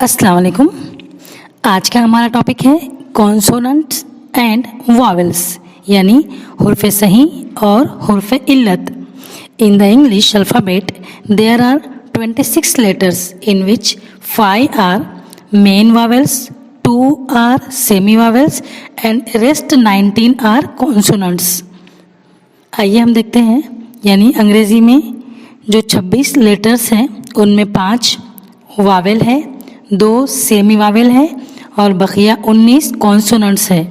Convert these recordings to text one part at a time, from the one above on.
अस्सलाम वालेकुम। आज का हमारा टॉपिक है कॉन्सोनेंट्स एंड वॉवेल्स यानी हुर्फ़ सही और हुर्फ़ इल्लत। In the English alphabet there are 26 letters in which 5 are main vowels, 2 are semi vowels and rest 19 are consonants। आइए हम देखते हैं, यानी अंग्रेज़ी में जो 26 लेटर्स हैं उनमें 5 वावेल है, 2 सेमी वावेल है और बकिया 19 कॉन्सोनेंट्स है।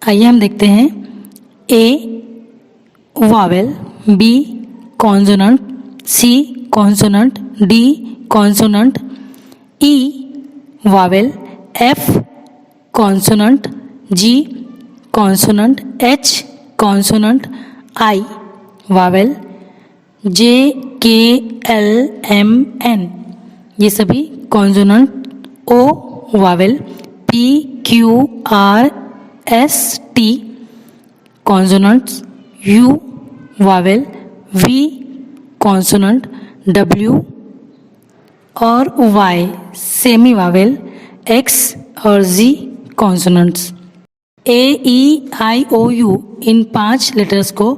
आइए हम देखते हैं। A vowel, B consonant, C consonant, D consonant, E vowel, F consonant, G consonant, H consonant, I vowel, J K L M N ये सभी consonant, O vowel, P Q R S T consonants, U vowel, V consonant, W और Y semi vowel, X और Z consonants. A E I O U इन 5 letters को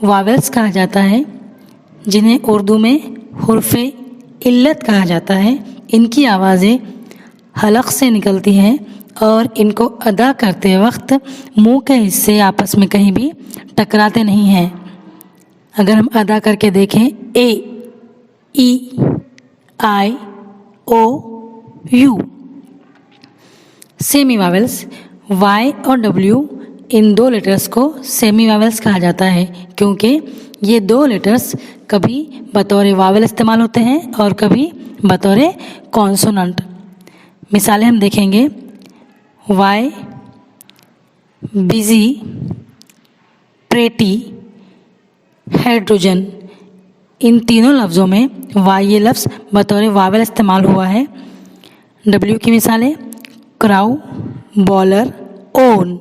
vowels कहा जाता है, जिन्हें उर्दू में हुर्फ़े इल्लत कहा जाता है। इनकी आवाज़ें हलक से निकलती हैं और इनको अदा करते वक्त मुंह के हिस्से आपस में कहीं भी टकराते नहीं हैं। अगर हम अदा करके देखें, ए E I O U. Semi vowels, Y और डब्ल्यू, इन 2 लेटर्स को सेमी वावेल्स कहा जाता है क्योंकि ये 2 लेटर्स कभी बतौर वावेल इस्तेमाल होते हैं और कभी बतौर कॉन्सोनेंट। मिसालें हम देखेंगे। वाई, बिजी, प्रेटी, हाइड्रोजन, इन तीनों लफ्ज़ों में वाई ये लफ्ज़ बतौर वावेल इस्तेमाल हुआ है। डब्ल्यू की मिसालें क्राउ, बॉलर, ओन,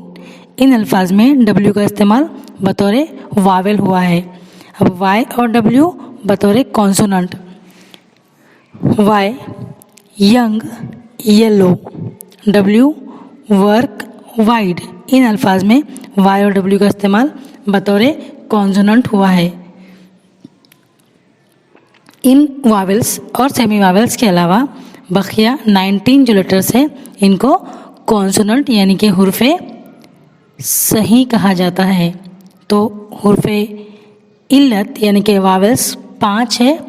इन अल्फाज में डब्ल्यू का इस्तेमाल बतौर वावेल हुआ है। अब वाई और डब्ल्यू बतौर consonant. Y young, yellow, W work, wide, इन अल्फाज में वाई और डब्ल्यू का इस्तेमाल बतौर कॉन्सोनेंट हुआ है। इन वावेल्स और सेमी वावेल्स के अलावा बकिया 19 जो लेटर्स हैं इनको कॉन्सोनेंट यानी कि हुर्फ़े सही कहा जाता है। तो हुर्फ़े इल्लत यानी कि वावेल्स 5 है।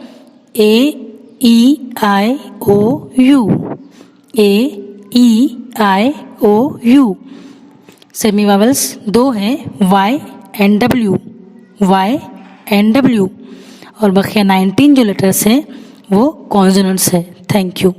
A E I O U, A E I O U. Semi vowels 2 हैं, Y and W, Y and W, और बकिया 19 जो लेटर्स हैं वो कॉन्सोनेंट्स है। Thank you.